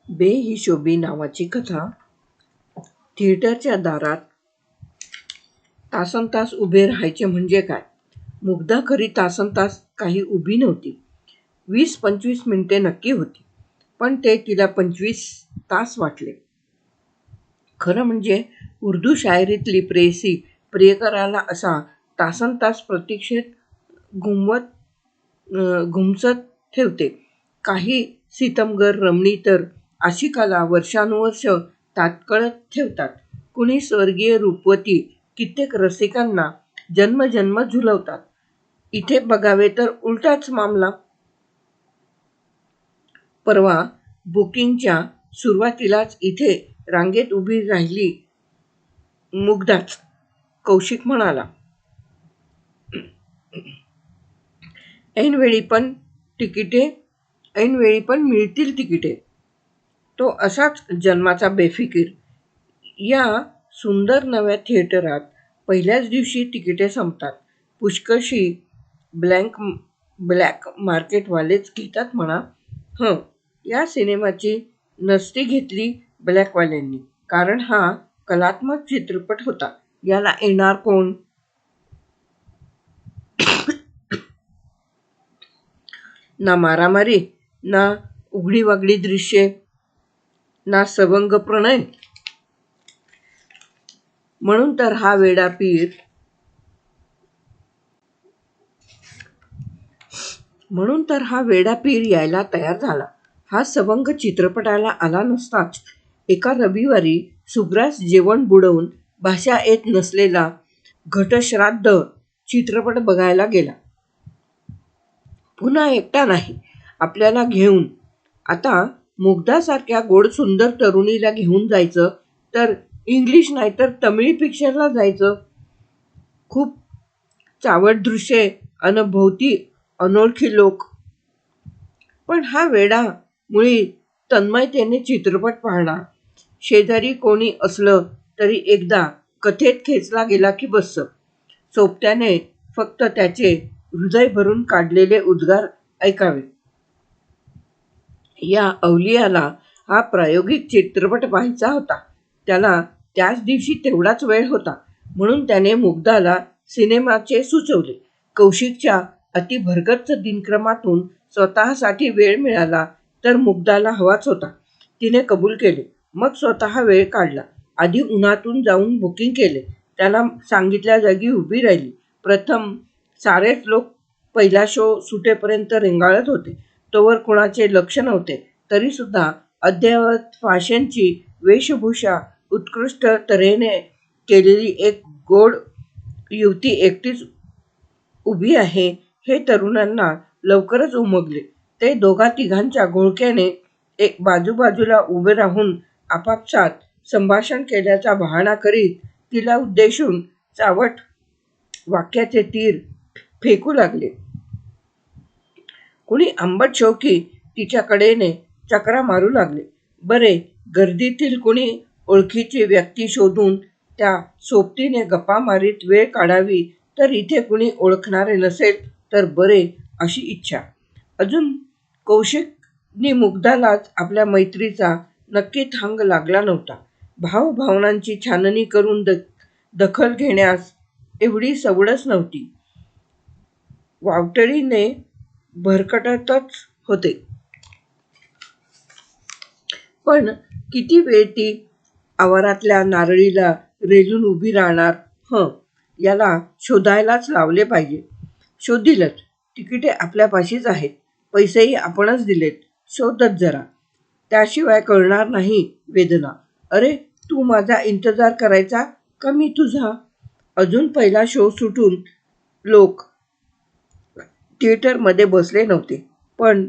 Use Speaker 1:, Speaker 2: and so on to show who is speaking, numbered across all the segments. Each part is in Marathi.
Speaker 1: बेहिशोबी नावाची कथा. थिएटरच्या दारात तासनतास उभे राहायचे म्हणजे काय? मुग्धा खरी तासनतास काही उभी नव्हती. 20-25 मिनिटे नक्की होती. पण ते तिला 25 तास वाटले. खरं म्हणजे उर्दू शायरीतली प्रेयसी प्रियकराला असा तासनतास प्रतीक्षेत घुमसत ठेवते. काही सितमगर रमणी तर आशिकाला वर्षानुवर्ष ताटकळत ठेवतात. कुणी स्वर्गीय रूपवती कित्येक रसिकांना जन्मजन्म झुलवतात. इथे बघावे तर उलटाच मामला. परवा बुकिंगच्या सुरुवातीलाच इथे रांगेत उभी राहिली मुग्धाच. कौशिक म्हणाला, ऐनवेळी पण मिळतील तिकिटे. तो असाच जन्माचा बेफिकीर. या सुंदर नव्या थिएटरात पहिल्याच दिवशी तिकिटे संपतात. पुष्कळशी ब्लॅक मार्केटवालेच घेतात म्हणा. या सिनेमाची नसती घेतली ब्लॅकवाल्यांनी, कारण हा कलात्मक चित्रपट होता. याला येणार कोण? ना मारामारी, ना उघडीवागडी दृश्ये, ना सवंग प्रणय. म्हणून तर हा वेडा पीर यायला तयार झाला. हा सवंग चित्रपटाला आला नसताच एका रविवारी सुग्रास जेवण बुडवून भाषा येत नसलेला घटश्राद्ध चित्रपट बघायला गेला. पुन्हा एकटा नाही, आपल्याला घेऊन. आता मुग्धासारख्या गोडसुंदर तरुणीला घेऊन जायचं तर इंग्लिश नाहीतर तमिळ पिक्चरला जायचं. खूप चावट दृश्ये अन भोवती अनोळखी लोक. पण हा वेडा मुळी तन्मयतेने चित्रपट पाहणार. शेजारी कोणी असलं तरी एकदा कथेत खेचला गेला की बस्स. सोबत्याने फक्त त्याचे हृदय भरून काढलेले उद्गार ऐकावे. या अवलियाला हा प्रायोगिक चित्रपट पाहायचा होता. त्याला त्याच दिवशी तेवढाच वेळ होता. म्हणून त्याने मुग्धाला सिनेमाचे सुचवले. कौशिकच्या अतिभरगच्च दिनक्रमातून स्वतःसाठी वेळ मिळाला तर मुग्धाला हवाच होता. तिने कबूल केले. मग स्वतः वेळ काढला. आधी उन्हातून जाऊन बुकिंग केले. त्याला सांगितल्या जागी उभी राहिली. प्रथम सारेच लोक पहिला शो सुटेपर्यंत रेंगाळत होते. तोवर कुणाचे लक्ष नव्हते. तरीसुद्धा अद्ययावत फॅशनची वेशभूषा उत्कृष्ट तऱ्हेने केलेली एक गोड युवती एकटीच उभी आहे हे तरुणांना लवकरच उमगले. ते दोघा-तिघांच्या घोळक्याने बाजूबाजूला उभे राहून आपापसात संभाषण केल्याचा बहाणा करीत तिला उद्देशून चावट वाक्याचे तीर फेकू लागले. कुणी आंबट शौकी तिच्याकडेने चकरा मारू लागले. बरे, गर्दीतील कुणी ओळखीची व्यक्ती शोधून त्या सोबतीने गप्पा मारीत वेळ काढावी तर इथे कुणी ओळखणारे नसेल तर बरे अशी इच्छा. अजून कौशिकनी मुग्धालाच आपल्या मैत्रीचा नक्की थांग लागला नव्हता. भावभावनांची छाननी करून दखल घेण्यास एवढी सवडच नव्हती. वावटळीने भरकटतच होते. पण किती वेळ ती आवारातल्या नारळीला रेलून उभी राहणार? याला शोधायलाच लावले पाहिजे. शोधीलच. तिकिटे आपल्यापाशीच आहेत. पैसेही आपणच दिलेत. शोधच जरा. त्याशिवाय कळणार नाही वेदना. अरे, तू माझा इंतजार करायचा का मी तुझा? अजून पहिला शो सुटून लोक थिएटरमध्ये बसले नव्हते. पण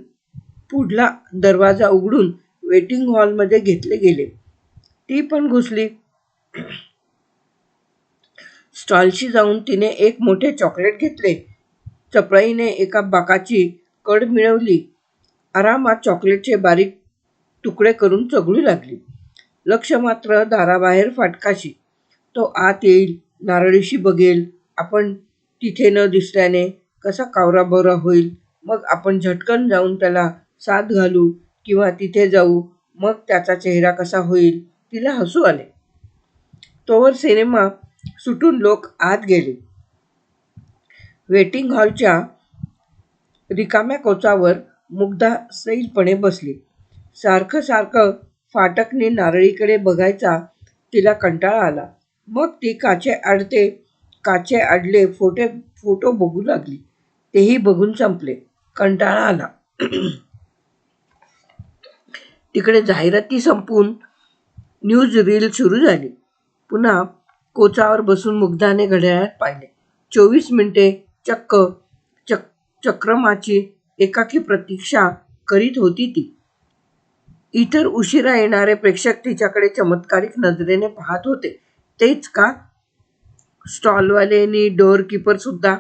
Speaker 1: पुढला दरवाजा उघडून वेटिंग हॉलमध्ये घेतले गेले. ती पण घुसली. स्टॉलशी जाऊन तिने एक मोठे चॉकलेट घेतले. चपळाईने एका बाकाची कड मिळवली. आरामात चॉकलेटचे बारीक तुकडे करून चगळू लागली. लक्ष मात्र दाराबाहेर फाटकाशी. तो आत येईल, नारळीशी बघेल. आपण तिथे न दिसल्याने कसा कावराबावरा होईल. मग आपण झटकन जाऊन त्याला साद घालू किंवा तिथे जाऊ मग त्याचा चेहरा कसा होईल? तिला हसू आले. तोवर सिनेमा सुटून लोक आत गेले. वेटिंग हॉलच्या रिकाम्या कोचावर मुग्धा सैलपणे बसली. सारखं सारखं फाटकने नारळीकडे बघायचा तिला कंटाळा आला. मग ती काचे आडले फोटो बघू लागली. तेही बघून संपले. कंटाळा आला. तिकडे जाहिराती संपून न्यूज रील सुरू झाली. पुन्हा कोचावर बसून मुग्धाने घड्याळात पाहिले. 24 मिनिटे चक्रमाची एकाकी प्रतीक्षा करीत होती ती. इतर उशिरा येणारे प्रेक्षक तिच्याकडे चमत्कारिक नजरेने पाहत होते. तेच का स्टॉलवाले नि डोअर कीपर सुद्धा?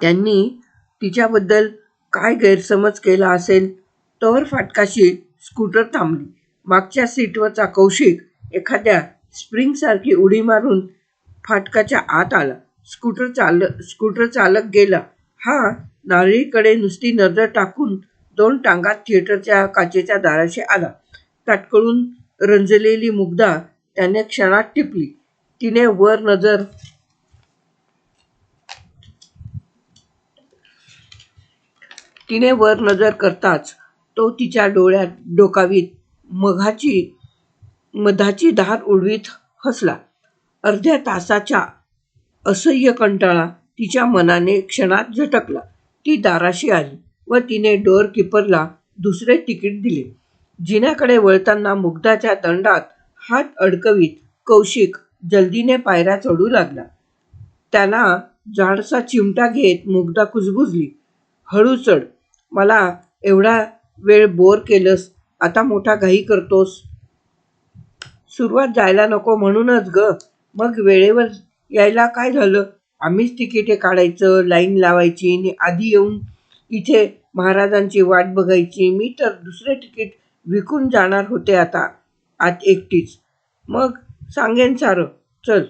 Speaker 1: त्यांनी तिच्याबद्दल काय गैरसमज केला असेल? तोवर फाटकाशी स्कूटर थांबली. मागच्या सीटवरचा कौशिक एखाद्या स्प्रिंगसारखी उडी मारून फाटकाच्या आत आला. स्कूटर चालक गेला. हा नारळीकडे नुसती नजर टाकून 2 टांगात थिएटरच्या काचेच्या दाराशी आला. ताटकळून रंजलेली मुग्धा त्याने क्षणात टिपली. तिने वर नजर करताच तो तिच्या डोळ्यात डोकावीत मधाची धार उडवीत हसला. अर्ध्या तासाचा असह्य कंटाळा तिच्या मनाने क्षणात झटकला. ती दाराशी आली व तिने डोअर कीपरला दुसरे तिकीट दिले. जिन्याकडे वळताना मुग्धाच्या दंडात हात अडकवीत कौशिक जल्दीने पायऱ्या चढू लागला. त्याला जाडसा चिमटा घेत मुग्धा कुजबुजली. हळू चढ. मला एवढा वेळ बोर केलंस, आता मोठा घाई करतोस. सुरुवात जायला नको म्हणूनच ग. मग वेळेवर यायला काय झालं? आम्हीच तिकिटे काढायचं, लाईन लावायची आणि आधी येऊन इथे महाराजांची वाट बघायची. मी तर दुसरे तिकीट विकून जाणार होते आता आत एकटीच. मग सांगेन सारं. चल.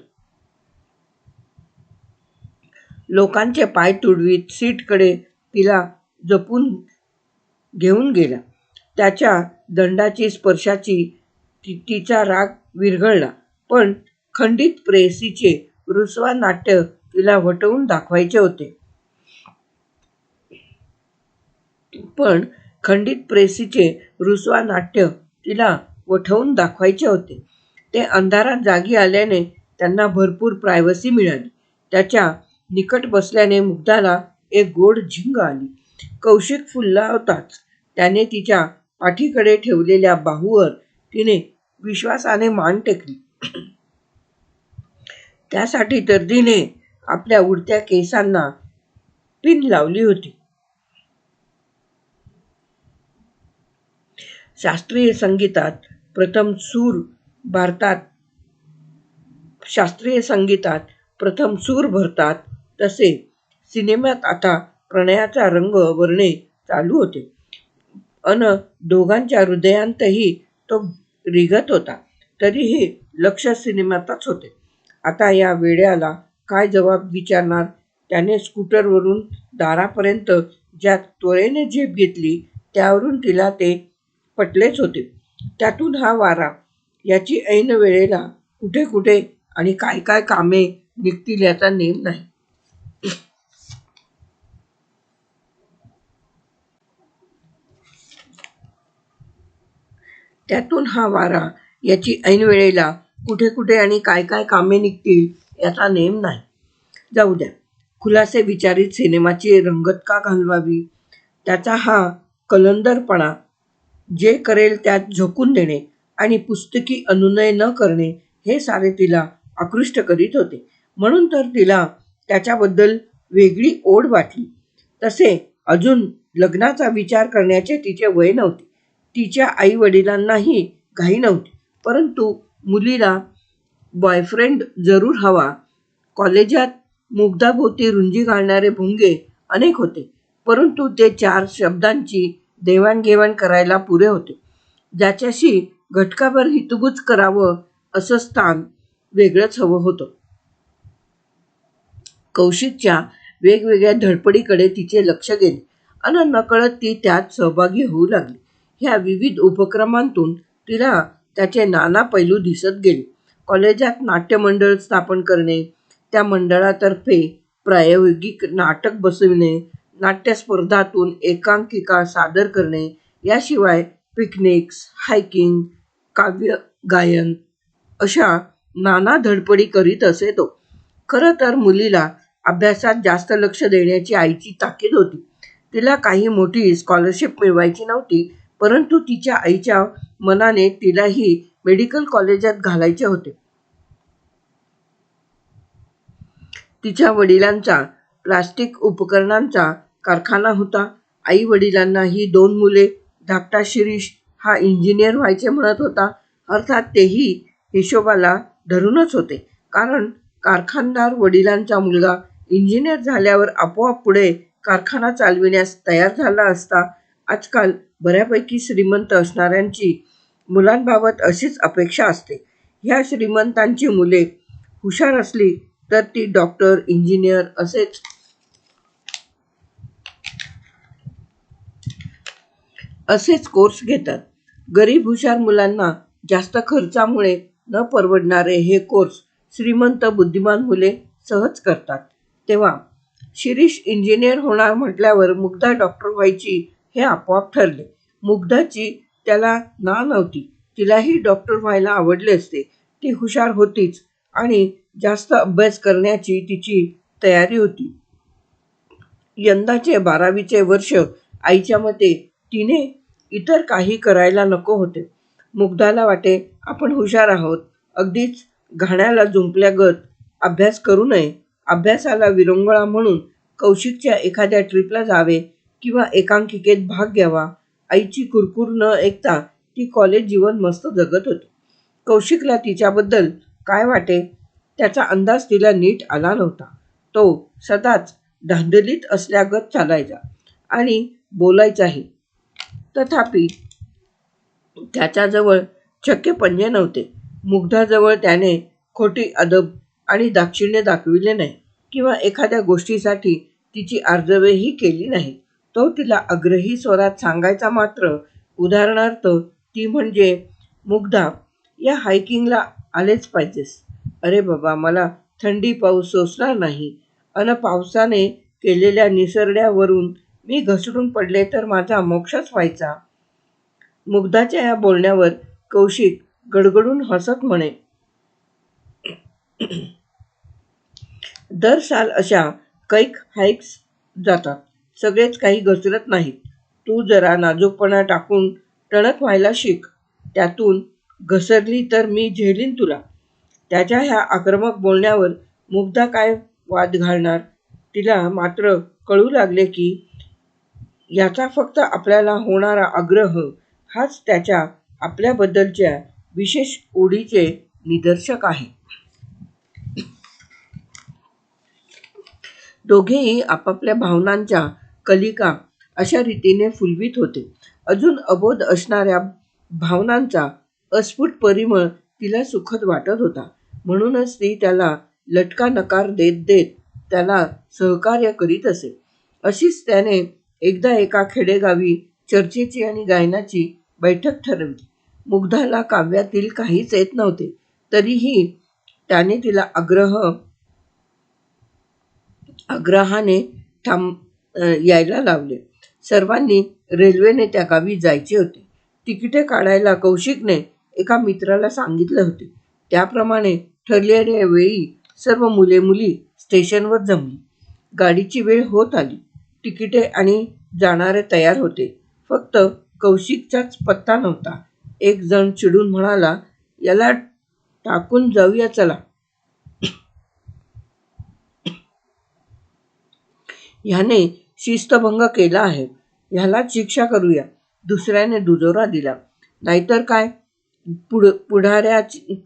Speaker 1: लोकांचे पाय तुडवीत सीटकडे तिला जपून घेऊन गेला. त्याच्या दंडाची स्पर्शाची तिचा राग विरघळला. पण खंडित प्रेयसीचे रुसवा नाट्य तिला वठवून दाखवायचे होते. ते अंधारात जागी आल्याने त्यांना भरपूर प्रायव्हसी मिळाली. त्याच्या निकट बसल्याने मुग्धाला एक गोड झिंग आली. कौशिक फुलला होताच त्याने तिच्या पाठीकडे ठेवलेल्या बाहूवर तिने विश्वासाने मान टेकली. त्यासाठी तर तिने आपल्या उडत्या केसांना पिन लावली होती. शास्त्रीय संगीतात प्रथम सूर भरतात तसे सिनेमात आता प्रणयाचा रंग वर्णे चालू होते. अन दोघांच्या हृदयांतही तो रिघत होता. तरीही लक्ष सिनेमातच होते. आता या वेड्याला काय जबाब विचारणार? त्याने स्कूटरवरून दारापर्यंत ज्या त्वरेने झेप घेतली त्यावरून तिला ते पटलेच होते. त्यातून हा वारा याची ऐन वेळेला कुठे कुठे आणि काय काय कामे निघतील याचा नेम नाही. जाऊ द्या. खुलासे विचारीत सिनेमाची रंगत का घालवावी? त्याचा हा कलंदरपणा, जे करेल त्यात झोकून देणे आणि पुस्तकी अनुनय न करणे हे सारे तिला आकृष्ट करीत होते. म्हणून तर तिला त्याच्याबद्दल वेगळी ओढ वाटली. तसे अजून लग्नाचा विचार करण्याचे तिचे वय नव्हते. तिच्या आई वडिलांनाही घाई नव्हती. परंतु मुलीला बॉयफ्रेंड जरूर हवा. कॉलेजात मुग्धाभोवती रुंजी घालणारे भुंगे अनेक होते. परंतु ते 4 शब्दांची देवाणघेवाण करायला पुरे होते. ज्याच्याशी घटकाभर हितगुज करावं असं स्थान वेगळंच हवं होतं. कौशिकच्या वेगवेगळ्या धडपडीकडे तिचे लक्ष गेले अन नकळत ती त्यात सहभागी होऊ लागली. ह्या विविध उपक्रमांतून तिला त्याचे नाना पैलू दिसत गेले. कॉलेजात नाट्यमंडळ स्थापन करणे, त्या मंडळातर्फे प्रायोगिक नाटक बसविणे, नाट्यस्पर्धातून एकांकिका सादर करणे, याशिवाय पिकनिक्स, हायकिंग, काव्य गायन अशा नाना धडपडी करीत असे तो. खरं तर मुलीला अभ्यासात जास्त लक्ष देण्याची आईची ताकीद होती. तिला काही मोठी स्कॉलरशिप मिळवायची नव्हती, परंतु तिच्या आईच्या मनाने तिलाही मेडिकल कॉलेजात घालायचे होते. तिच्या वडिलांचा प्लास्टिक उपकरणांचा कारखाना होता. आई वडिलांनाही 2 मुले. धाकटा शिरीष हा इंजिनियर व्हायचे म्हणत होता. अर्थात तेही हिशोबाला धरूनच होते, कारण कारखानदार वडिलांचा मुलगा इंजिनियर झाल्यावर आपोआप पुढे कारखाना चालविण्यास तयार झाला असता. आजकाल बऱ्यापैकी श्रीमंत असणाऱ्यांची मुलांबाबत अशीच अपेक्षा असते. ह्या श्रीमंतांची मुले हुशार असली तर ती डॉक्टर, इंजिनियर असेच कोर्स घेतात. गरीब हुशार मुलांना जास्त खर्चामुळे न परवडणारे हे कोर्स श्रीमंत बुद्धिमान मुले सहज करतात. तेव्हा शिरीष इंजिनियर होणार म्हटल्यावर मुग्धा डॉक्टर व्हायची हे आपोआप ठरले. मुग्धाची त्याला ना नव्हती. तिलाही डॉक्टर व्हायला आवडले असते. ती हुशार होतीच आणि जास्त अभ्यास करण्याची तिची तयारी होती. यंदाचे 12वीचे वर्ष आईच्या मते तिने इतर काही करायला नको होते. मुग्धाला वाटे, आपण हुशार आहोत, अगदीच घाण्याला जुंपल्यागत अभ्यास करू नये. अभ्यासाला विरंगुळा म्हणून कौशिकच्या एखाद्या ट्रिपला जावे किंवा एकांकिकेत भाग घ्यावा. आईची कुरकुर न ऐकता ती कॉलेज जीवन मस्त जगत होती. कौशिकला तिच्याबद्दल काय वाटे त्याचा अंदाज तिला नीट आला नव्हता. तो सदाच धांदलीत असल्यागत चालायचा आणि बोलायचाही. तथापि त्याच्याजवळ चक्के पंजे नव्हते. मुग्धाजवळ त्याने खोटी अदब आणि दाक्षिण्य दाखविले नाही किंवा एखाद्या गोष्टीसाठी तिची आर्जवेही केली नाही. तो तिला आग्रही स्वरात सांगायचा मात्र. उदाहरणार्थ, ती म्हणजे, मुग्धा, या हायकिंगला आलेच पाहिजेस. अरे बाबा, मला थंडी पाऊस सोसणार नाही, अन पावसाने केलेल्या निसरड्यावरून मी घसरून पडले तर माझा मोक्षच व्हायचा. मुग्धाच्या या बोलण्यावर कौशिक गडगडून हसत म्हणे, दर साल अशा कैक हायक्स जातात. सगळेच काही घसरत नाहीत. तू जरा नाजूकपणा टाकून टणक व्हायला शिक. त्यातून घसरली तर मी झेलीन तुला. त्याच्या ह्या आक्रमक बोलण्यावर मुग्धा काय वाद घालणार. तिला मात्र कळू लागले की याचा फक्त आपल्याला होणारा आग्रह हाच त्याच्या आपल्याबद्दलच्या विशेष ओढीचे निदर्शक आहे. दोघेही आपापल्या भावनांच्या कलिका अशा रीतीने फुलवीत होते. अजून अबोध असणाऱ्या भावनांचा अस्फुट परिमळ तिला सुखद वाटत होता. म्हणूनच ती त्याला लटका नकार देत देत त्याला सहकार्य करीत असे. अशीच त्याने एकदा एका खेडेगावी चर्चेची आणि गायनाची बैठक ठरवली. मुग्धाला काव्यातील काहीच येत नव्हते, तरीही त्याने तिला आग्रहाने यायला लावले. सर्वांनी रेल्वेने त्या गावी जायचे होते. तिकिटे काढायला कौशिकने एका मित्राला सांगितले होते. त्याप्रमाणे ठरलेल्या वेळी सर्व मुले मुली स्टेशनवर जमली. गाडीची वेळ होत आली. तिकिटे आणि जाणारे तयार होते. फक्त कौशिकचाच पत्ता नव्हता. एक जण चिडून म्हणाला, याला टाकून जाऊया चला. ह्याने शिस्तभंग केला आहे, ह्यालाच शिक्षा करूया. दुसऱ्याने दुजोरा दिला. नाहीतर काय,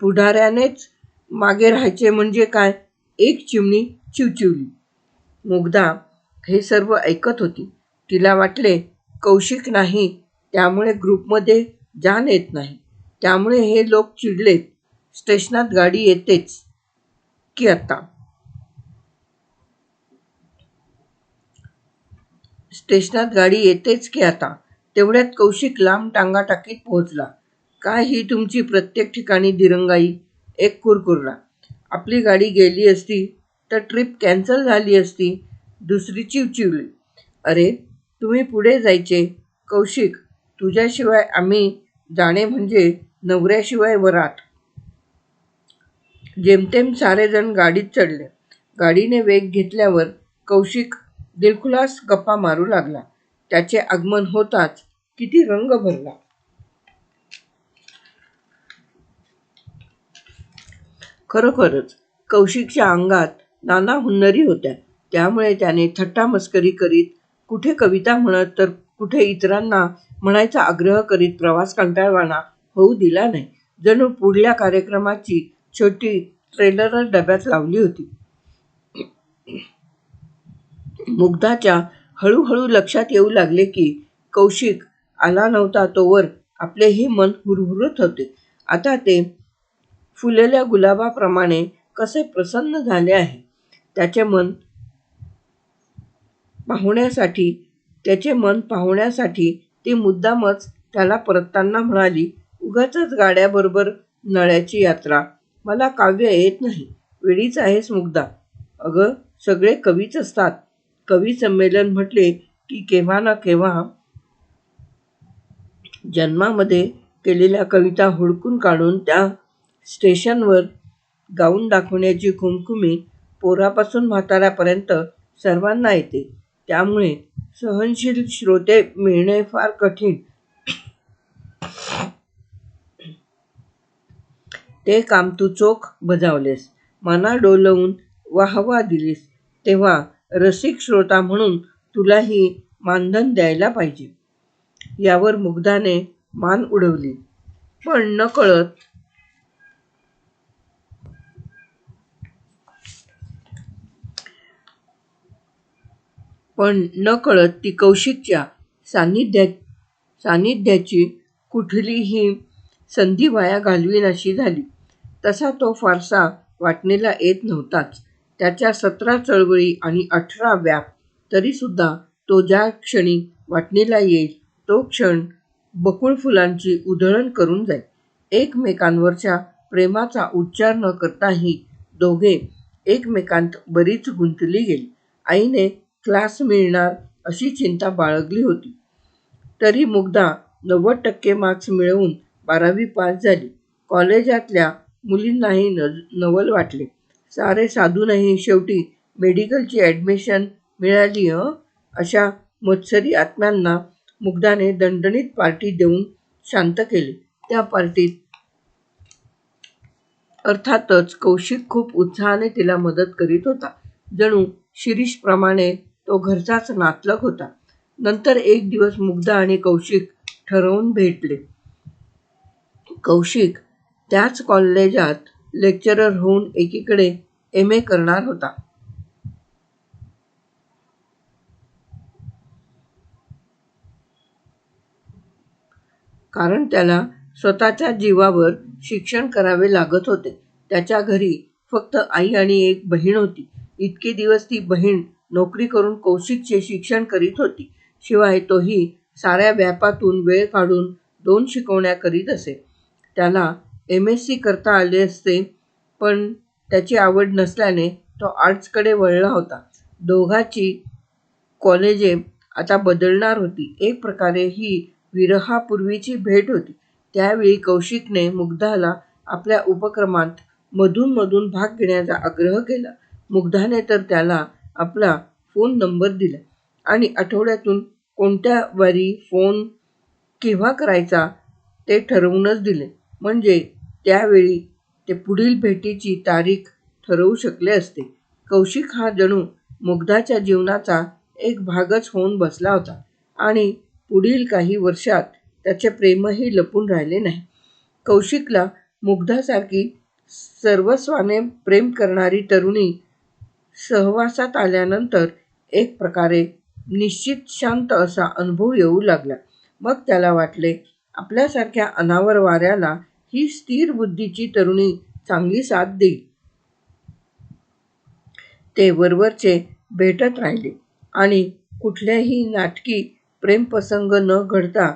Speaker 1: पुढाऱ्यानेच मागे राहायचे म्हणजे काय. एक चिमणी चिवचिवली. मुग्धा हे सर्व ऐकत होती. तिला वाटले, कौशिक नाही त्यामुळे ग्रुपमध्ये जान येत नाही, त्यामुळे हे लोक चिडलेत. स्टेशनात गाडी येतेच की आता. तेवढ्यात कौशिक लांब टांगाटाकीत पोहोचला. काय ही तुमची प्रत्येक ठिकाणी दिरंगाई, एक कुरकुरला. आपली गाडी गेली असती तर ट्रिप कॅन्सल झाली असती, दुसरी चिवचिवली. अरे तुम्ही पुढे जायचे. कौशिक, तुझ्याशिवाय आम्ही जाणे म्हणजे नवऱ्याशिवाय वरात. जेमतेम सारेजण गाडीत चढले. गाडीने वेग घेतल्यावर कौशिक दिलखुलास गप्पा मारू लागला. त्याचे आगमन होताच किती रंग भरला. खरोखरच कौशिकच्या अंगात नाना हुन्नरी होत्या. त्यामुळे त्याने थट्टा मस्करी करीत, कुठे कविता म्हणत तर कुठे इतरांना म्हणायचा आग्रह करीत प्रवास कंटाळवाणा होऊ दिला नाही. जणू पुढल्या कार्यक्रमाची छोटी ट्रेलरच डब्यात लावली होती. मुग्धाच्या हळूहळू लक्षात येऊ लागले की कौशिक आला नव्हता तोवर आपलेही मन हुरहुरत होते. आता ते फुललेल्या गुलाबाप्रमाणे कसे प्रसन्न झाले आहे. त्याचे मन पाहण्यासाठी ती मुद्दामच त्याला परतताना म्हणाली, उगाचच गाड्याबरोबर नळ्याची यात्रा. मला काव्य येत नाही. वेडीच आहेस मुग्धा. अगं सगळे कवीच असतात. कवी संमेलन म्हटले की केव्हा ना केव्हा जन्मामध्ये केलेल्या कविता हुडकून काढून त्या स्टेशनवर गाऊन दाखवण्याची खुमखुमी पोरापासून म्हाताऱ्यापर्यंत सर्वांना येते. त्यामुळे सहनशील श्रोते मिळणे फार कठीण. ते काम तू चोख बजावलेस. मना डोलवून वाहवा दिलीस, तेव्हा रसिक श्रोता म्हणून तुलाही मानधन द्यायला पाहिजे. यावर मुग्धाने मान उडवली. पण नकळत ती कौशिकच्या सान्निध्याची कुठलीही संधी वाया घालवीनाशी झाली. तसा तो फारसा वाटणीला येत नव्हताच. त्याच्या 17 चळवळी आणि 18 व्याप. तरीसुद्धा तो ज्या क्षणी वाटणीला येईल तो क्षण बकुळ फुलांची उधळण करून जाईल. एकमेकांवरच्या प्रेमाचा उच्चार न करताही दोघे एकमेकांत बरीच गुंतली गेली. आईने क्लास मिळणार अशी चिंता बाळगली होती. तरी मुग्धा 90% मार्क्स मिळवून 12वी पास झाली. कॉलेजातल्या मुलींनाही नवल वाटले. सारे साधूनही शेवटी मेडिकलची ॲडमिशन मिळाली अशा मत्सरी आत्म्यांना मुग्धाने दणदणीत पार्टी देऊन शांत केले. त्या पार्टीत अर्थातच कौशिक खूप उत्साहाने तिला मदत करीत होता. जणू शिरीषप्रमाणे तो घरचाच नातलग होता. नंतर एक दिवस मुग्धा आणि कौशिक ठरवून भेटले. कौशिक त्याच कॉलेजात लेक्चरर होऊन एकीकडे MA करणार होता. कारण त्याला स्वतःच्या जीवावर शिक्षण करावे लागत होते. त्याच्या घरी फक्त आई आणि एक बहीण होती. इतके दिवस ती बहीण नोकरी करून कौशिकचे शिक्षण करीत होती. शिवाय तोही साऱ्या व्यापातून वेळ काढून 2 शिकवण्या करीत असे. त्याला MSc करता आले असते, पण त्याची आवड नसल्याने तो आर्ट्सकडे वळला होता. दोघांची कॉलेजे आता बदलणार होती. एक प्रकारे ही विरहापूर्वीची भेट होती. त्यावेळी कौशिकने मुग्धाला आपल्या उपक्रमात मधून भाग घेण्याचा आग्रह केला. मुग्धाने तर त्याला आपला फोन नंबर दिला आणि आठवड्यातून कोणत्या वारी फोन केव्हा करायचा ते ठरवूनच दिले. म्हणजे त्यावेळी ते पुढील भेटीची तारीख ठरवू शकले असते. कौशिक हा जणू मुग्धाच्या जीवनाचा एक भागच होऊन बसला होता आणि पुढील काही वर्षात त्याचे प्रेमही लपून राहिले नाही. कौशिकला मुग्धासारखी सर्वस्वाने प्रेम करणारी तरुणी सहवासात आल्यानंतर एक प्रकारे निश्चित शांत असा अनुभव येऊ लागला. मग त्याला वाटले, आपल्यासारख्या अनावर वाऱ्याला ही स्थिर बुद्धीची तरुणी चांगली साथ देईल. ते वरवरचे भेटत राहिले आणि कुठल्याही नाटकी प्रेमप्रसंग न घडता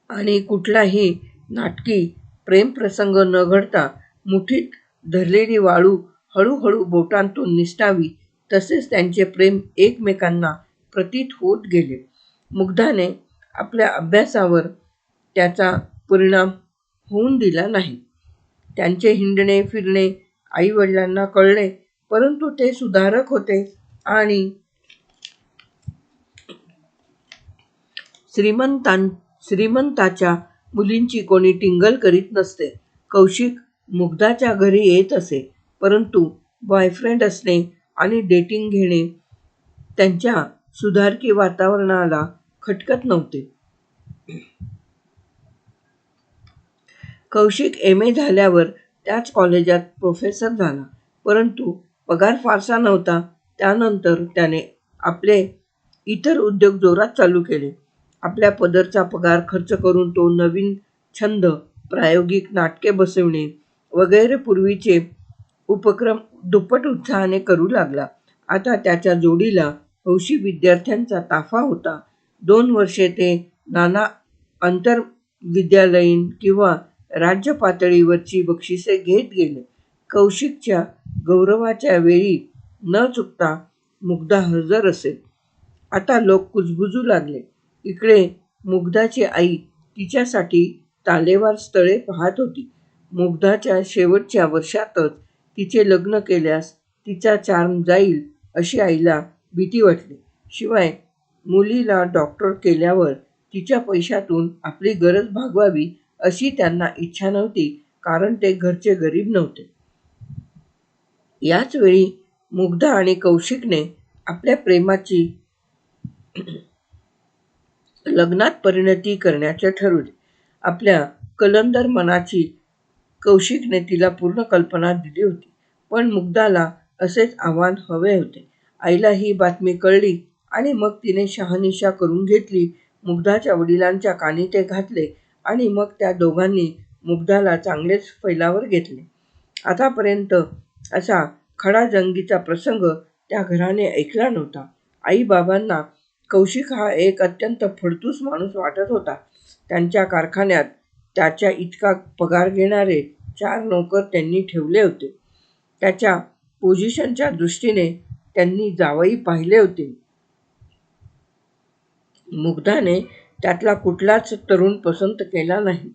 Speaker 1: आणि कुठलाही नाटकी प्रेमप्रसंग न घडता मुठीत धरलेली वाळू हळूहळू बोटांतून निसटावी, तसेच त्यांचे प्रेम एकमेकांना प्रतीत होत गेले. मुग्धाने आपल्या अभ्यासावर त्याचा परिणाम होऊन दिला नाही. त्यांचे हिंडणे फिरणे आईवडिलांना कळले, परंतु ते सुधारक होते आणि श्रीमंताच्या मुलींची कोणी टिंगल करीत नसते. कौशिक मुग्धाच्या घरी येत असे, परंतु बॉयफ्रेंड असणे आणि डेटिंग घेणे त्यांच्या सुधारकी वातावरणाला खटकत नव्हते. कौशिक M.A. झाल्यावर त्याच कॉलेजात प्रोफेसर झाला, परंतु पगार फारसा नव्हता. त्यानंतर त्याने आपले इतर उद्योग जोरात चालू केले. आपल्या पदरचा पगार खर्च करून तो नवीन छंद, प्रायोगिक नाटके बसविणे वगैरे पूर्वीचे उपक्रम दुप्पट उत्साहाने करू लागला. आता त्याच्या जोडीला हौशी विद्यार्थ्यांचा ताफा होता. 2 वर्षे ते नाना आंतरविद्यालयीन किंवा राज्य पातळीवरची बक्षिसे घेत गेले. कौशिकच्या गौरवाच्या वेळी न चुकता मुग्धा हजर असे. आता लोक कुजबुजू लागले. इकडे मुग्धाची आई तिच्यासाठी तालेवार स्थळे पाहत होती. मुग्धाच्या शेवटच्या वर्षातच तिचे लग्न केल्यास तिचा चार्म जाईल अशी आईला भीती वाटली. शिवाय मुलीला डॉक्टर केल्यावर तिच्या पैशातून आपली गरज भागवावी अशी त्यांना इच्छा नव्हती, कारण ते घरचे गरीब नव्हते. याच वेळी मुग्धा आणि कौशिकने आपल्या प्रेमाची लग्नात परिणती करण्याचे ठरवले. आपल्या कलंदर मनाची कौशिकने तिला पूर्ण कल्पना दिली होती, पण मुग्धाला असेच आव्हान हवे होते. आईला ही बातमी कळली आणि मग तिने शहानिशा करून घेतली. मुग्धाच्या वडिलांच्या कानी ते घातले आणि मग त्या दोघांनी मुग्धाला चांगलेच फैलावर घेतले. आतापर्यंत असा खडाजंगीचा प्रसंग त्या घराने ऐकला नव्हता. आई-बाबांना कौशिक हा एक अत्यंत फडतूस माणूस वाटत होता. त्यांच्या कारखान्यात त्याच्या इतका पगार घेणारे 4 नोकर त्यांनी ठेवले होते. त्याच्या पोझिशनच्या दृष्टीने त्यांनी जावई पाहिले होते. मुग्धाने त्यातला कुठलाच तरुण पसंत केला नाही.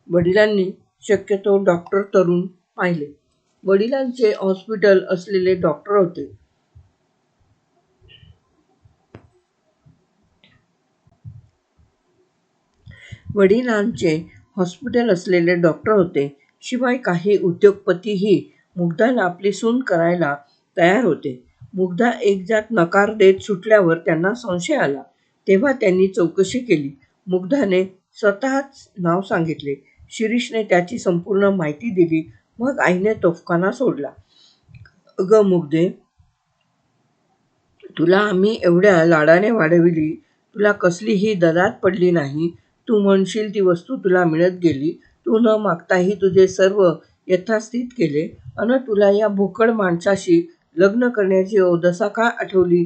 Speaker 1: वडिलांनी शक्यतो डॉक्टर तरुण पाहिले. वडिलांचे हॉस्पिटल असलेले डॉक्टर होते. शिवाय काही उद्योगपतीही मुग्धाला आपली सून करायला तयार होते. मुग्धा एकजात नकार देत सुटल्यावर त्यांना संशय आला. तेव्हा त्यांनी चौकशी केली. मुग्धाने स्वतःच नाव सांगितले. शिरीषने त्याची संपूर्ण माहिती दिली. मग आईने तोफखाना सोडला. "अगं मुग्धे, तुला आम्ही एवढ्या लाडाने वाढविली, तुला कसलीही ददात पडली नाही. तू म्हणशील ती वस्तू तुला मिळत गेली. तू न मागताही तुझे सर्व यथास्थित केले, अन तुला या भोकड माणसाशी लग्न करण्याची अवदसा का आठवली?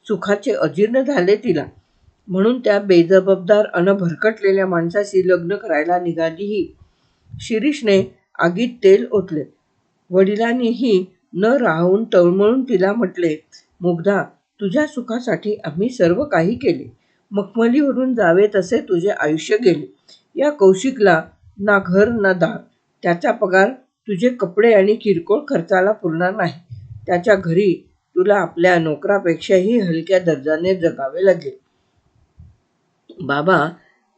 Speaker 1: सुखाचे अजीर्ण झाले तिला, म्हणून त्या बेजबाबदार अन भरकटलेल्या माणसाशी लग्न करायला निघाली." शिरीषने आगीत तेल ओतले. वडिलांनीही न राहवून तळमळून तिला म्हटले, "मुग्धा, तुझ्या सुखासाठी आम्ही सर्व काही केले. मखमलीवरून जावे तसे तुझे आयुष्य गेले. या कौशिकला ना घर ना दार. त्याचा पगार तुझे कपडे आणि किरकोळ खर्चाला पुरणार नाही. त्याच्या घरी तुला आपल्या नोकरापेक्षाही हलक्या दर्जाने जगावे लागेल. बाबा,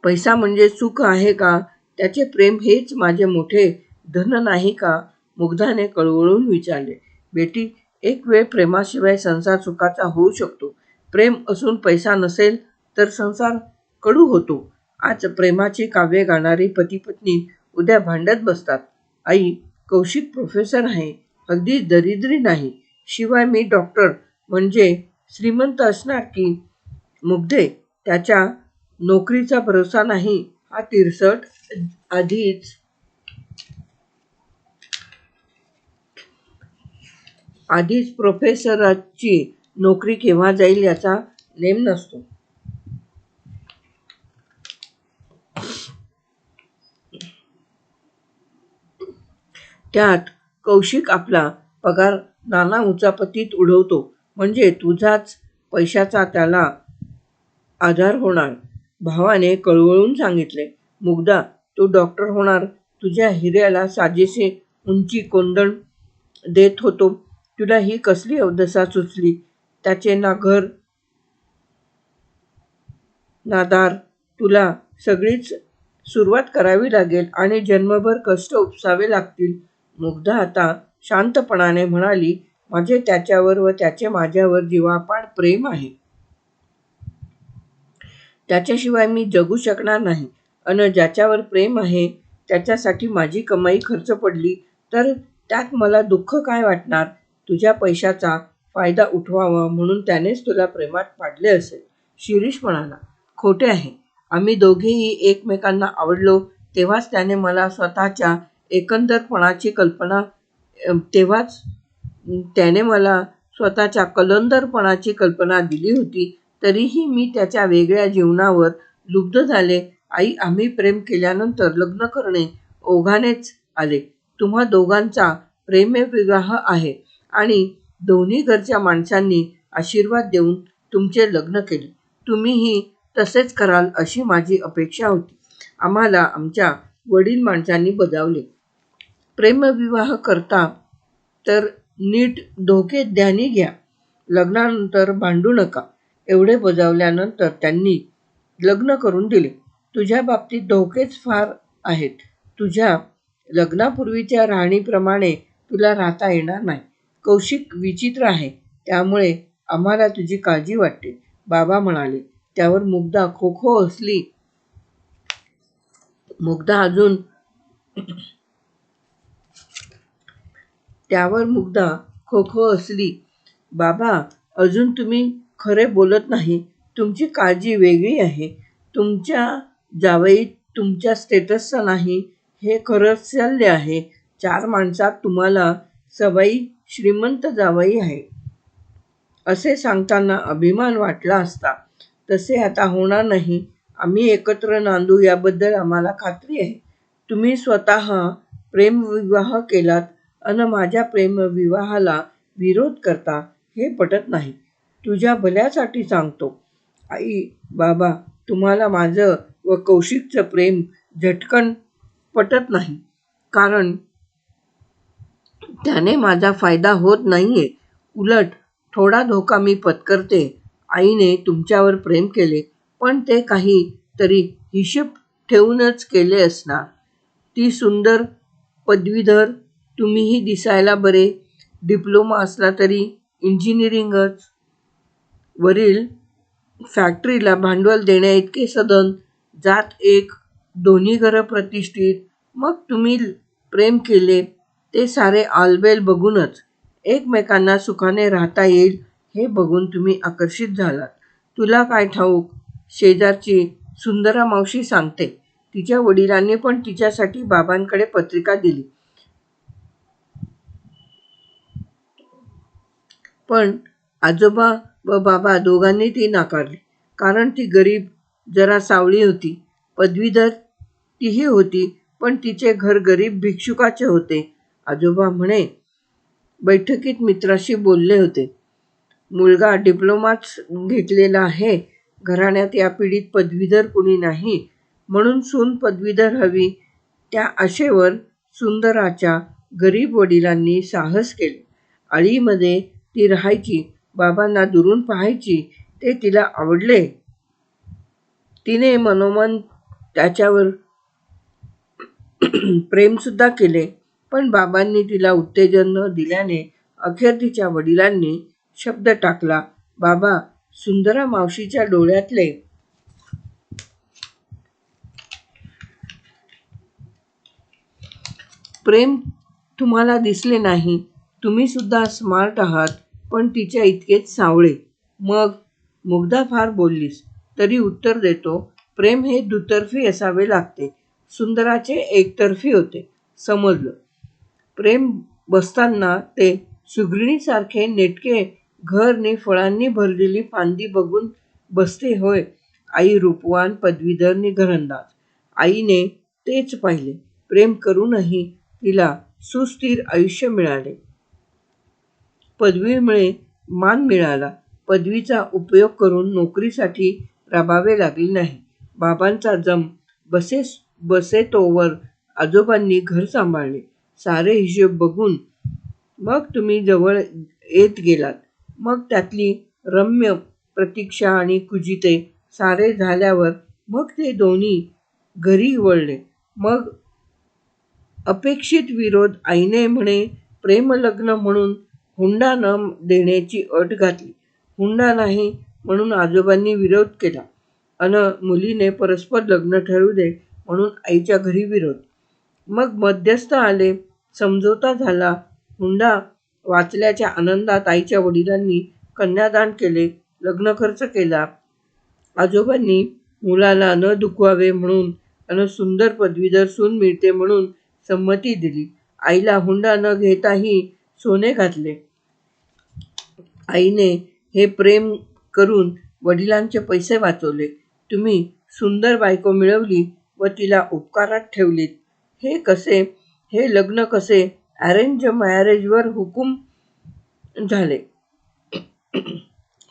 Speaker 1: पैसा म्हणजे सुख आहे का? त्याचे प्रेम हेच माझे मोठे धन नाही का?" मुग्धाने कळवळून विचारले. "बेटी, एक वेळ प्रेमाशिवाय संसार सुखाचा होऊ शकतो. प्रेम असून पैसा नसेल तर संसार कडू होतो. आज प्रेमाची काव्ये गाणारी पती-पत्नी उद्या भांडत बसतात. आई, कौशिक प्रोफेसर आहे, अगदी दरिद्री नाही. शिवाय मी डॉक्टर, म्हणजे श्रीमंत असणार की?" "मुग्धे, त्याच्या नोकरीचा भरोसा नाही. हा तिरसट आधीच प्रोफेसराची नोकरी केव्हा जाईल याचा नेम नसतो. त्यात कौशिक आपला पगार नाना उचापतीत उडवतो, म्हणजे तुझाच पैशाचा त्याला आधार होणार. भावाने कळवळून सांगितले. मुग्धा, तू डॉक्टर होणार. तुझ्या हिऱ्याला साजेसे उंची कोंदण देत होतो. तुला ही कसली अवदसा सुचली? त्याचे ना घर ना दार. तुला सगळीच सुरुवात करावी लागेल आणि जन्मभर कष्ट उपसावे लागतील. मुग्धा आता शांतपणाने म्हणाली, माझे त्याच्यावर व त्याचे माझ्यावर जीवापाड प्रेम आहे. त्याच्याशिवाय मी जगू शकणार नाही. अन ज्याच्यावर प्रेम आहे त्याच्यासाठी माझी कमाई खर्च पडली तर त्यात मला दुःख काय वाटणार? तुझ्या पैशाचा फायदा उठवावा म्हणून त्यानेच तुला प्रेमात पाडले असेल. शिरीष म्हणाला, खोटे आहे. आम्ही दोघेही एकमेकांना आवडलो तेव्हाच त्याने मला स्वतःच्या एकंदरपणाची कल्पना तेव्हाच त्याने मला स्वतःच्या कलंदरपणाची कल्पना दिली होती. तरीही मी त्याच्या वेगळ्या जीवनावर लुब्ध झाले. आई, आम्ही प्रेम केल्यानंतर लग्न करणे ओघानेच आले. तुम्हा दोघांचा प्रेमविवाह आहे आणि दोन्ही घरच्या माणसांनी आशीर्वाद देऊन तुमचे लग्न केले. तुम्हीही तसेच कराल अशी माझी अपेक्षा होती. आम्हाला आमच्या वडील माणसांनी बजावले. प्रेमविवाह करता तर नीट धोके ध्यानी घ्या. लग्नानंतर भांडू नका. एवढे बजावल्यानंतर त्यांनी लग्न करून दिले. तुझ्या बाबतीत धोकेच फार आहेत. तुझ्या लग्नापूर्वीच्या राहणीप्रमाणे तुला राहता येणार नाही. कौशिक विचित्र आहे, त्यामुळे आम्हाला तुझी काळजी वाटते, बाबा म्हणाले. त्यावर मुग्धा खो खो हसली. बाबा, अजून तुम्ही खरे बोलत नाही. तुमची काळजी वेगळी आहे. तुमच्या जावई तुमच्या स्टेटसचा नाही, हे खरं शल्य आहे. 4 माणसात तुम्हाला सवाई श्रीमंत जावई आहे असे सांगताना अभिमान वाटला असता. तसे आता होणार नाही. आम्ही एकत्र नांदू याबद्दल आम्हाला खात्री आहे. तुम्ही स्वतः प्रेमविवाह केलात अन माझ्या प्रेमविवाहाला विरोध करता, हे पटत नाही. तुझ्या भल्यासाठी सांगतो. आई, बाबा, तुम्हाला माझं व कौशिकचं प्रेम झटकन पटत नाही, कारण त्याने माझा फायदा होत नाहीये. उलट थोडा धोका मी पत्करते. आईने तुमच्यावर प्रेम केले, पण ते काही तरी हिशेब ठेवूनच केले असणार. ती सुंदर पदवीधर, तुम्हीही दिसायला बरे. डिप्लोमा असला तरी इंजिनिअरिंगच. वरील फॅक्टरीला भांडवल देण्याइतके सधन. जात एक, दोन्ही घरं प्रतिष्ठित. मग तुम्ही प्रेम केले ते सारे आलबेल बघूनच. एकमेकांना सुखाने राहता येईल हे बघून तुम्ही आकर्षित झालात. तुला काय ठाऊक, शेजारची सुंदरा मावशी सांगते, तिच्या वडिलांनी पण तिच्यासाठी बाबांकडे पत्रिका दिली. पण आजोबा व बाबा दोघांनी ती नाकारली, कारण ती गरीब, जरा सावळी होती. पदवीधर तीही होती, पण तिचे घर गरीब भिक्षुकाचे होते. आजोबा म्हणे, बैठकीत मित्राशी बोलले होते. मुलगा डिप्लोमाच घेतलेला आहे. घराण्यात या पिढीत पदवीधर कुणी नाही, म्हणून सून पदवीधर हवी. त्या आशेवर सुंदराच्या गरीब वडिलांनी साहस केले. आळीमध्ये ती राहायची. बाबांना दुरून पाहायची. ते तिला आवडले. तिने मनोमन त्याच्यावर प्रेमसुद्धा केले. पण बाबांनी तिला उत्तेजन न दिल्याने अखेर तिच्या वडिलांनी शब्द टाकला. बाबा, सुंदरा मावशीच्या डोळ्यातले प्रेम तुम्हाला दिसले नाही. तुम्ही सुद्धा स्मार्ट आहात, पण तिच्या इतकेच सावळे. मग मुग्धा फार बोललीस, तरी उत्तर देतो. प्रेम हे दुतर्फी असावे लागते. सुंदराचे एकतर्फी होते, समजलं. प्रेम बसताना ते सुगरणीसारखे नेटके घर नि फळांनी भरलेली फांदी बघून बसते होय. आई रूपवान, पदवीधर नि घरंदाज. आईने तेच पाहिले. प्रेम करूनही तिला सुस्थिर आयुष्य मिळाले. पदवीमुळे मान मिळाला. पदवीचा उपयोग करून नोकरीसाठी राबावे लागले नाही. बाबांचा जम बसेतोवर आजोबांनी घर सांभाळले. सारे हिशोब बघून मग तुम्ही जवळ येत गेलात. मग त्यातली रम्य प्रतीक्षा आणि कुजिते सारे झाल्यावर मग ते दोन्ही घरी वळले. मग अपेक्षित विरोध. आईने म्हणे प्रेमलग्न म्हणून हुंडा न देण्याची अट घातली. हुंडा नाही म्हणून आजोबांनी विरोध केला. मुलीने परस्पर लग्न ठरवू दे म्हणून आईच्या घरी विरोध. मग मध्यस्थ आले. समझोता झाला. हुंडा वाचल्याच्या आनंदात आईच्या वडिलांनी कन्यादान केले. लग्न खर्च केला. आजोबांनी मुलाला न दुखवावे म्हणून सुंदर पदवीधर सून मिळते म्हणून संमती दिली. आईला हुंडा न घेताही सोने घातले. आईने हे प्रेम करून वडिलांचे पैसे वाचवले. तुम्ही सुंदर बायको मिळवली व तिला उपकारात ठेवलीत. हे कसे? हे लग्न कसे? अरेंज मॅरेजवर हुकूम झाले.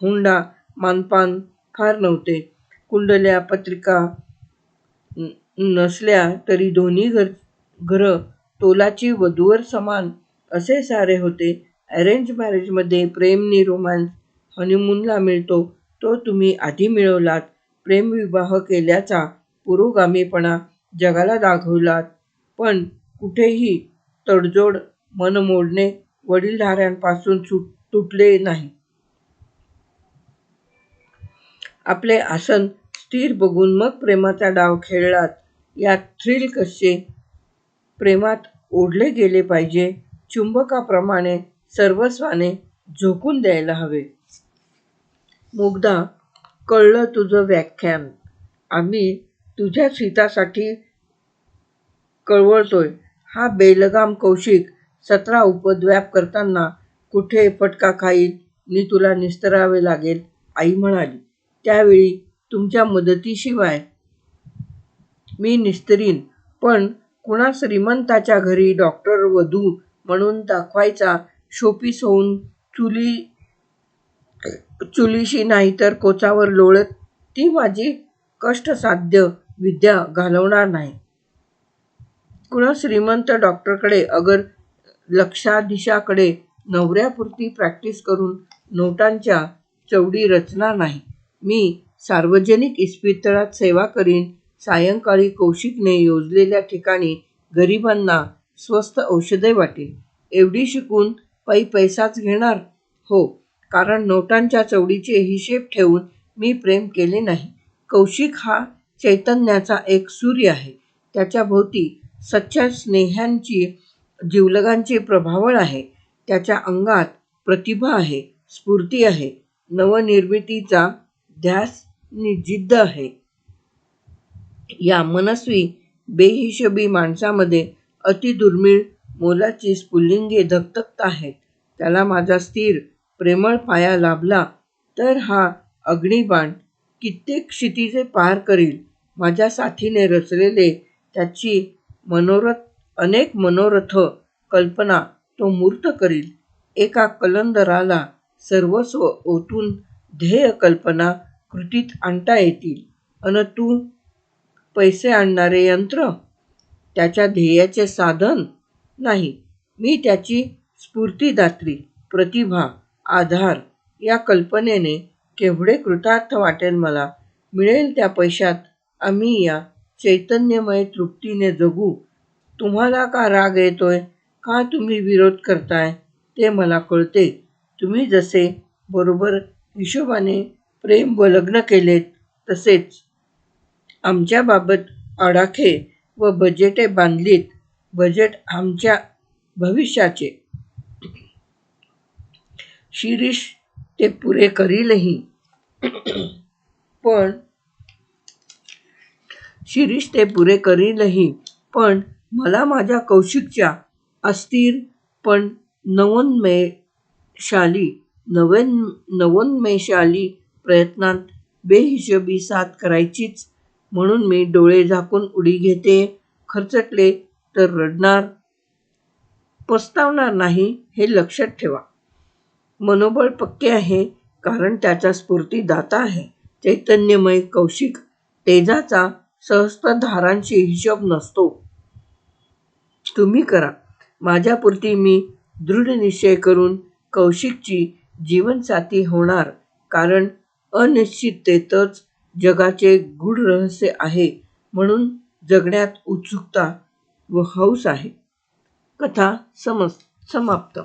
Speaker 1: हुंडा मानपान फार नव्हते. कुंडल्या पत्रिका नसल्या तरी दोन्ही घरं तोलाची वधूवर समान असे सारे होते. अरेंज मॅरेजमध्ये प्रेम नि रोमॅन्स हनीमूनला मिळतो तो तुम्ही आधी मिळवलात. प्रेमविवाह केल्याचा पुरोगामीपणा जगाला दाखवलात. पण कुठेही तडजोड, मनमोडणे वडीलधाऱ्यांपासून तुटले नाही. आपले आसन स्थिर बघून मग प्रेमाचा डाव खेळलात. यात थ्रिल कसे? प्रेमात ओढले गेले पाहिजे. चुंबकाप्रमाणे सर्वस्वाने झोकून द्यायला हवे. मुग्धा, कळलं तुझं व्याख्यान. आम्ही तुझ्याच हितासाठी कळवळतोय. हा बेलगाम कौशिक 17 उपद्व्याप करताना कुठे फटका खाईल नि तुला निस्तरावे लागेल. आई म्हणाली. त्यावेळी तुमच्या मदतीशिवाय मी निस्तरीन. पण कुणा श्रीमंताच्या घरी डॉक्टर वधू म्हणून दाखवायचा शोपीस होऊन चुलीशी नाहीतर कोचावर लोळत ती माझी कष्टसाध्य विद्या घालवणार नाही. कुणा श्रीमंत डॉक्टरकडे अगर लक्षाधीशाकडे नवऱ्यापुरती प्रॅक्टिस करून नोटांच्या चवडी रचणार नाही. मी सार्वजनिक इस्पितळात सेवा करीन. सायंकाळी कौशिकने योजलेल्या ठिकाणी गरिबांना स्वस्त औषधे वाटीन. एवढी शिकून पैसाच घेणार? हो, कारण नोटांच्या चवडीचे हिशेब ठेवून मी प्रेम केले नाही. कौशिक हा चैतन्याचा एक सूर्य आहे. त्याच्या भोवती सच्च्या स्नेह्यांची जिवलगांची प्रभावळ आहे. त्याच्या अंगात प्रतिभा आहे, स्फूर्ती आहे, नवनिर्मितीचा ध्यास नि जिद्द आहे. या मनस्वी बेहिशोबी माणसामध्ये अतिदुर्मिळ मोलाची स्फुल्लिंगे धगधगत आहेत. त्याला माझा स्थिर प्रेमळ पाया लाभला तर हा अग्निबाण कित्येक क्षितिजे पार करील. माझ्या साथीने रचलेले त्याची अनेक मनोरथ कल्पना तो मूर्त करील. एका कलंदराला सर्वस्व ओतून ध्येय कल्पना कृतीत आणता येतील. तू पैसे आणणारे यंत्र, त्याच्या ध्येयाचे साधन नाही. मी त्याची स्फूर्तिदात्री, प्रतिभा, आधार. या कल्पनेने केवढे कृतार्थ वाटेल मला. मिळेल त्या पैशात आम्ही या चैतन्यमय तृप्तीने जगू. तुम्हाला का राग येतोय? का तुम्ही विरोध करताय? ते मला कळते. तुम्ही जसे बरोबर हिशोबाने प्रेम व लग्न केलेत तसेच आमच्याबाबत आडाखे व बजेटे बांधलीत. बजेट आमच्या भविष्याचे. शिरीष ते पुरे करीलही. पण मला माझ्या कौशिकच्या अस्थिर पण नवोन्मेषशाली नवोन्मेषाली प्रयत्नात बेहिशोबी साथ करायचीच, म्हणून मी डोळे झाकून उडी घेते. खर्चटले तर रडणार, पस्तावणार नाही हे लक्षात ठेवा. मनोबळ पक्के आहे, कारण त्याचा स्फूर्तिदाता आहे. चैतन्यमय कौशिक. तेजाचा सहस्त्रधारांशी हिशोब नसतो. तुम्ही करा. माझ्यापुरती मी दृढ निश्चय करून कौशिकची जीवनसाथी होणार, कारण अनिश्चिततेतच जगाचे गूढ रहस्य आहे, म्हणून जगण्यात उत्सुकता व हौस आहे. कथा समाप्त.